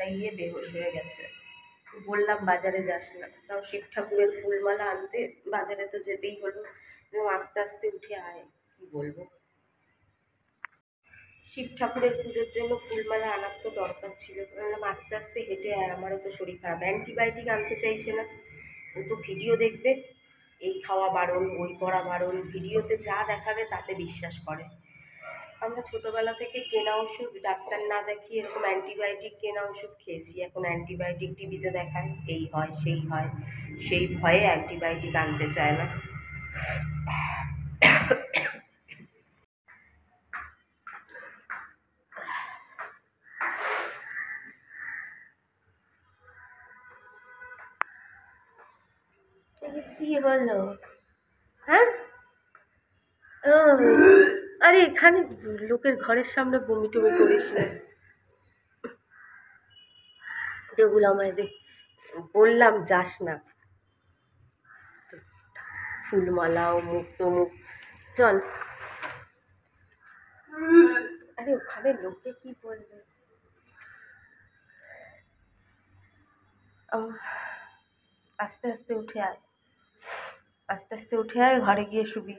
রাস্তায় গিয়ে বেহুশ হয়ে গেছে। বললাম বাজারে যাস না, তাও শিব ঠাকুরের ফুলমালা আনতে বাজারে তো যেতেই হলো। আস্তে আস্তে উঠে আয়, কি বলবো। শিব ঠাকুরের পুজোর জন্য ফুলমালা আনার তো দরকার ছিল। বললাম আস্তে আস্তে হেঁটে আয়, আমারও তো শরীর খারাপ। অ্যান্টিবায়োটিক আনতে চাইছে না, ও তো ভিডিও দেখবে, এই খাওয়া বারণ, ওই করা বারণ, ভিডিওতে যা দেখাবে তাতে বিশ্বাস করে। আমরা ছোটোবেলা থেকে কেনা ওষুধ, ডাক্তার না দেখিয়ে এরকম অ্যান্টিবায়োটিক কেনা ওষুধ খেয়েছি। এখন অ্যান্টিবায়োটিক টিভিতে দেখায়, এই হয় সেই হয়, সেই ভয়ে অ্যান্টিবায়োটিক আনতে চায় না। কি বলো? হ্যাঁ, আরে এখানে লোকের ঘরের সামনে বমি টমি করিস না, যেগুলো আমায় দে, বললাম যাস না। ফুলমালা অমুক তমুক, চল। আরে ওখানে লোকে কি বলবে। আস্তে আস্তে উঠে আয়, আস্তে আস্তে উঠে আয়, ঘরে গিয়ে শুবি।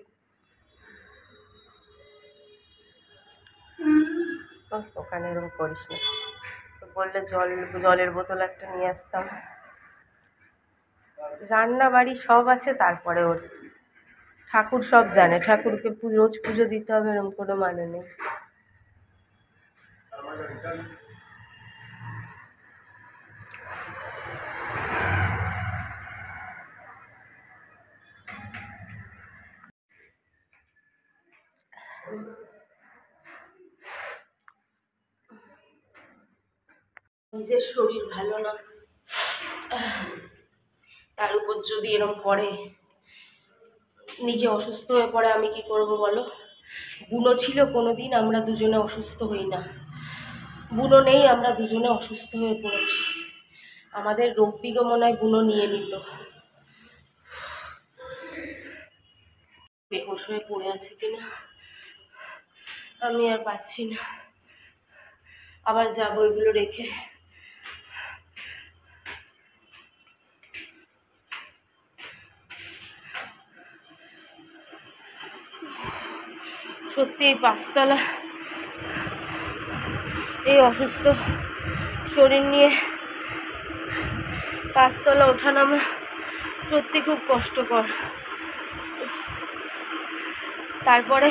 ওখানে এরকম করিস না, বললে জলের বোতল একটা নিয়ে আসতাম। রান্না বাড়ি সব আছে, তারপরে ওর ঠাকুর সব জানে, ঠাকুরকে রোজ পুজো দিতে হবে এরকম কোনো মানে নেই। নিজের শরীর ভালো না, তার উপর যদি এরকম করে, নিজে অসুস্থ হয়ে পড়ে, আমি কি করব বলো। বুনো ছিল কোনোদিন, আমরা দুজনে অসুস্থ হই না। বুনো নেই, আমরা দুজনে অসুস্থ হয়ে পড়েছি। আমাদের রোগ বিগো মনে হয় বুনো নিয়ে নিত। বেহুশ হয়ে পড়ে আছে কিনা, আমি আর পাচ্ছি না। আবার যাবো এগুলো রেখে। সত্যি এই পাঁচতলা, এই অসুস্থ শরীর নিয়ে পাঁচতলা ওঠা নামা সত্যি খুব কষ্টকর। তারপরে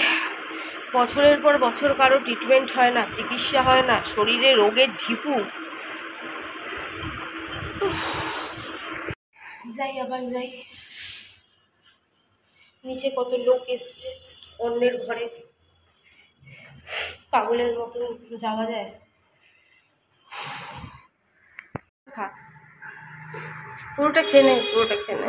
বছরের পর বছর কারো ট্রিটমেন্ট হয় না, চিকিৎসা হয় না, শরীরে রোগের ঢিপু। যাই, আবার যাই। নিচে কত লোক এসছে অন্যের ঘরে, পাগলের মতো যাওয়া যায়? পুরোটা খেয়ে নে, পুরোটা খেয়ে নে।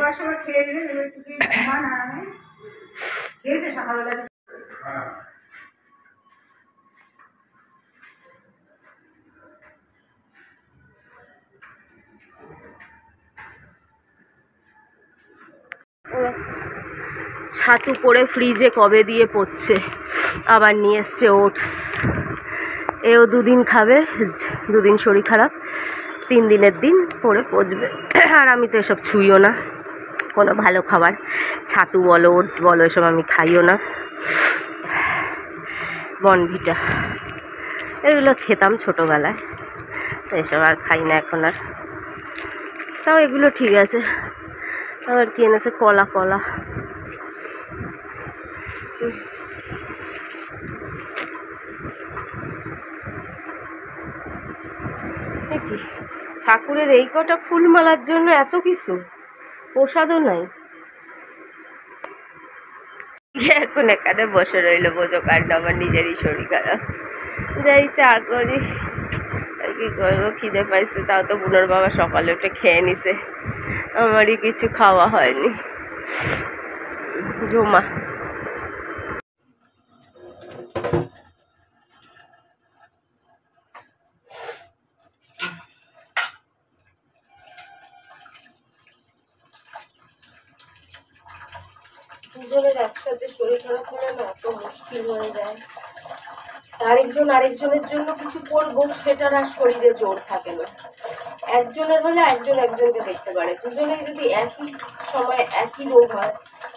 ছাতু করে ফ্রিজে কবে দিয়ে পড়ছে, আবার নিয়ে এসছে ওটস। এও দুদিন খাবে, দুদিন শরীর খারাপ, 3 দিনের দিন পরে পচবে। আর আমি তো এসব ছুঁইও না, কোনো ভালো খাবার, ছাতু বলো ওটস বলো, এসব আমি খাইও না। বনভিটা এগুলো খেতাম ছোটোবেলায়, তো এসব আর খাই না এখন আর। তাও এগুলো ঠিক আছে। আবার কি এনেছে, কলা, কলা। কি ঠাকুরের এই কটা ফুলমালার জন্য এত কিছু, প্রসাদও নাই। এখন এখানে বসে রইল বোঝো কাণ্ড, আমার নিজেরই শরীর খারাপ। যাই চা করি, আর কি করবো, খিদে পাইছে। তাও তো বুনোর বাবা সকালে উঠে খেয়ে নিছে, আমারই কিছু খাওয়া হয়নি। জমা দুজনের একসাথে শরীর খারাপ হলে না এত মুশকিল হয়ে যায়। আরেকজনের জন্য কিছু করবো, সেটার আর শরীরে জোর থাকে না। একজনের হলে একজন একজনকে দেখতে পারে, দুজনে যদি একই সময় একই রোগ হয়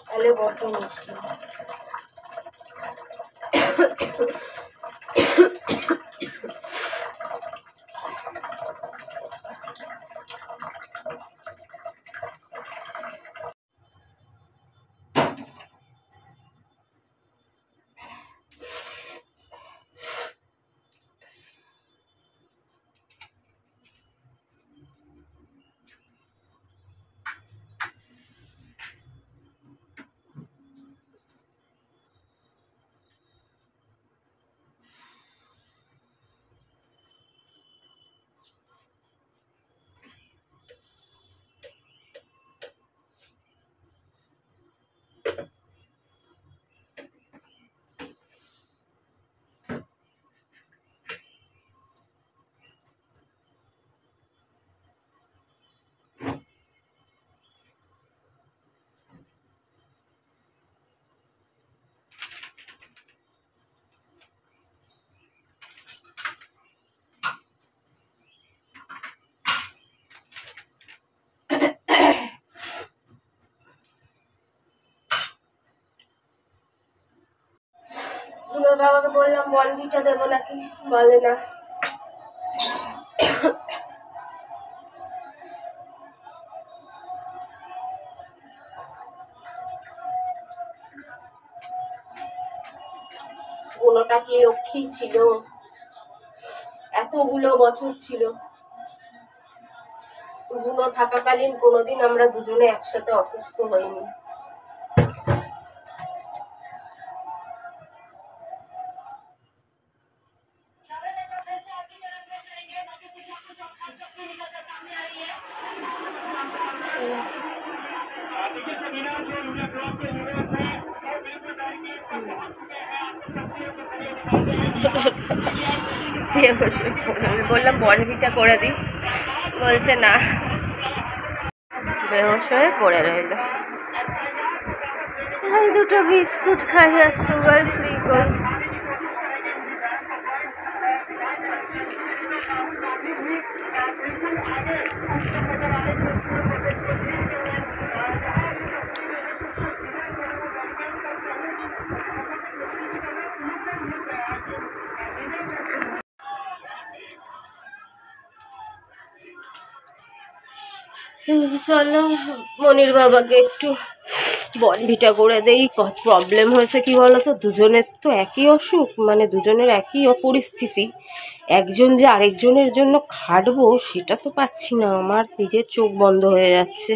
তাহলে বড্ড মুশকিল। ওর বাবাকে বললাম বনভিটা দেবো নাকি, বলে না। কোনোটা কি লক্ষ্মী ছিল, এতগুলো বছর ছিল, গুলো থাকাকালীন কোনোদিন আমরা দুজনে একসাথে অসুস্থ হইনি। আমি বললাম বনভিটা করে দিই, বলছে না, বেহোশ হয়ে পড়ে রইল। দুটো বিস্কুট খাই আর সুগার ফ্রি করি। চলো মনির বাবাকে একটু বনভিটা করে দেই। কত প্রবলেম হয়েছে কি বলতো, দুজনের তো একই অসুখ, মানে দুজনের একই পরিস্থিতি, একজন যে আরেকজনের জন্য খাটবো সেটা তো পাচ্ছি না, আমার নিজের চোখ বন্ধ হয়ে যাচ্ছে।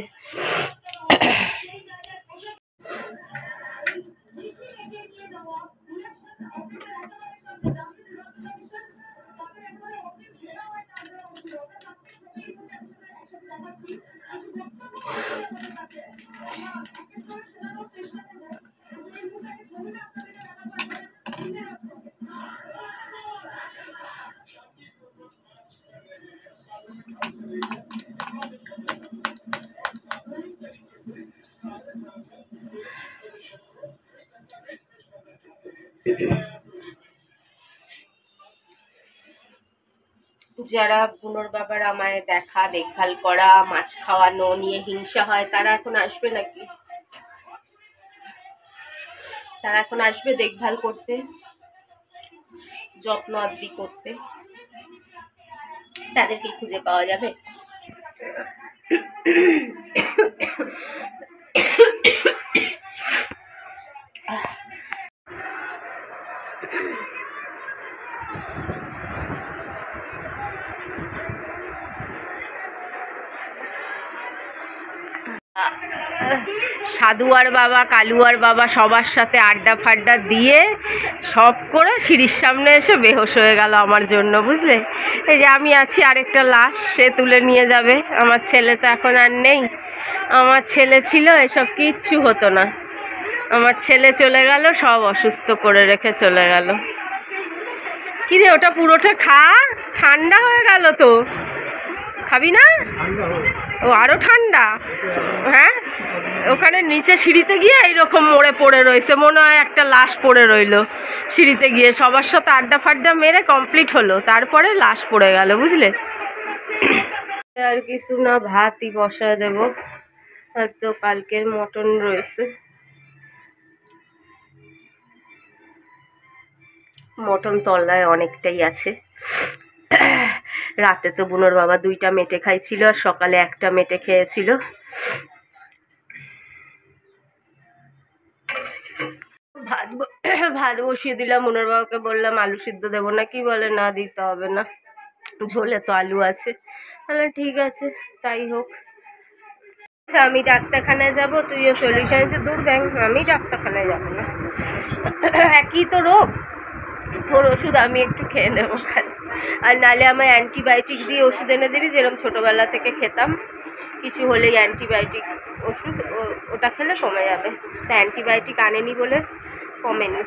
যারা পুনর বাবার আমায় দেখা দেখভাল করা মাছ খাওয়ানো নিয়ে হিংসা হয় তারা এখন আসবে নাকি? তারা এখন আসবে দেখভাল করতে, যত্ন আদি করতে? তাদেরকে খুঁজে পাওয়া যাবে? সাধুয়ার বাবা কালুয়ার বাবা সবার সাথে আড্ডা ফাড্ডা দিয়ে সব করে সিঁড়ির সামনে এসে বেহোশ হয়ে গেল আমার জন্য, বুঝলে? এই যে আমি আছি, আরেকটা লাশ সে তুলে নিয়ে যাবে। আমার ছেলে তো এখন আর নেই, আমার ছেলে ছিল এসব কিচ্ছু হতো না, আমার ছেলে চলে গেল, সব অসুস্থ করে রেখে চলে গেল। কিরে ওটা পুরোটা খা, ঠান্ডা হয়ে গেল তো, খাবি না? ও আরো ঠান্ডা? হ্যাঁ, ওখানে নিচে সিঁড়িতে গিয়ে এইরকম মোড়ে পড়ে রয়েছে, মনে হয় একটা লাশ পড়ে রইলো সিঁড়িতে গিয়ে। সবার সাথে আড্ডা ফাড্ডা মেরে কমপ্লিট হলো, তারপরে লাশ পড়ে গেল, বুঝলে? আর কিছু না, ভাতই বসায় দেবো। আর তো কালকের মটন রয়েছে, মটন তলায় অনেকটাই আছে। রাতে তো বুনোর বাবা 2টা মেটে খাইছিল আর সকালে একটা মেটে খেয়েছিল। ভাত ভাত বসিয়ে দিলাম, বুনোর বাবাকে বললাম আলু সিদ্ধ দেবো না, কি বলে না দিতে হবে না, ঝোলে তো আলু আছে। তাহলে ঠিক আছে, তাই হোক। আচ্ছা আমি ডাক্তারখানায় যাব, তুইও সলিউশন দূর ব্যাংক, আমি ডাক্তারখানায় যাবো না, একই তো রোগ, তোর ওষুধ আমি একটু খেয়ে নেবো। আর নাহলে আমার অ্যান্টিবায়োটিক দিয়ে ওষুধ এনে দিবি, যেরকম ছোটোবেলা থেকে খেতাম, কিছু হলেই অ্যান্টিবায়োটিক ওষুধ, ওটা খেলে কমে যাবে। তা অ্যান্টিবায়োটিক আনেনি বলে কমেনি।